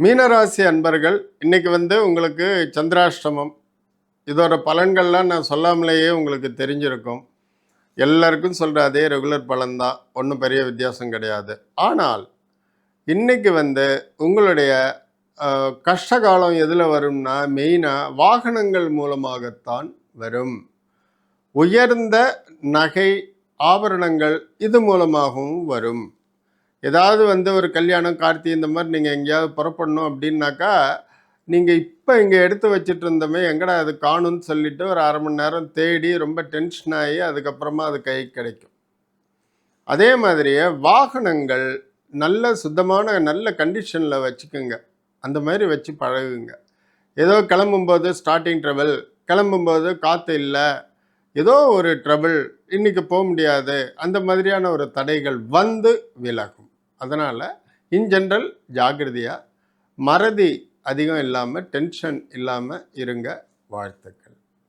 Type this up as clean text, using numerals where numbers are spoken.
மீனராசி அன்பர்கள் இன்னைக்கு உங்களுக்கு சந்திராஷ்டமம். இதோட பலன்கள்லாம் நான் சொல்லாமலேயே உங்களுக்கு தெரிஞ்சிருக்கும். எல்லாருக்கும் சொல்கிற அதே ரெகுலர் பலன்தான், ஒன்றும் பெரிய வித்தியாசம் கிடையாது. ஆனால் இன்னைக்கு உங்களுடைய கஷ்டகாலம் எதில் வரும்னா, மெயினாக வாகனங்கள் மூலமாகத்தான் வரும். உயர்ந்த நகை ஆபரணங்கள் இது மூலமாகவும் வரும். ஏதாவது ஒரு கல்யாணம், கார்த்தி இந்த மாதிரி நீங்கள் எங்கேயாவது புறப்படணும் அப்படின்னாக்கா, நீங்கள் இப்போ இங்கே எடுத்து வச்சுட்டு இருந்தோமே எங்கடா அது காணும்னு சொல்லிட்டு ஒரு அரை மணி நேரம் தேடி ரொம்ப டென்ஷன் ஆகி அதுக்கப்புறமா அது கை கிடைக்கும். அதே மாதிரியே வாகனங்கள் நல்ல சுத்தமான நல்ல கண்டிஷனில் வச்சுக்கோங்க. அந்த மாதிரி வச்சு பழகுங்க. ஏதோ கிளம்பும்போது ஸ்டார்டிங் ட்ரபிள், கிளம்பும்போது காற்று இல்லை, ஏதோ ஒரு ட்ரபிள், இன்றைக்கி போக முடியாது, அந்த மாதிரியான ஒரு தடைகள் விலகும். அதனால் இன் ஜென்ரல் ஜாக்கிரதையாக, மறதி அதிகம் இல்லாமல், டென்ஷன் இல்லாமல் இருங்க. வாழ்த்துக்கள்.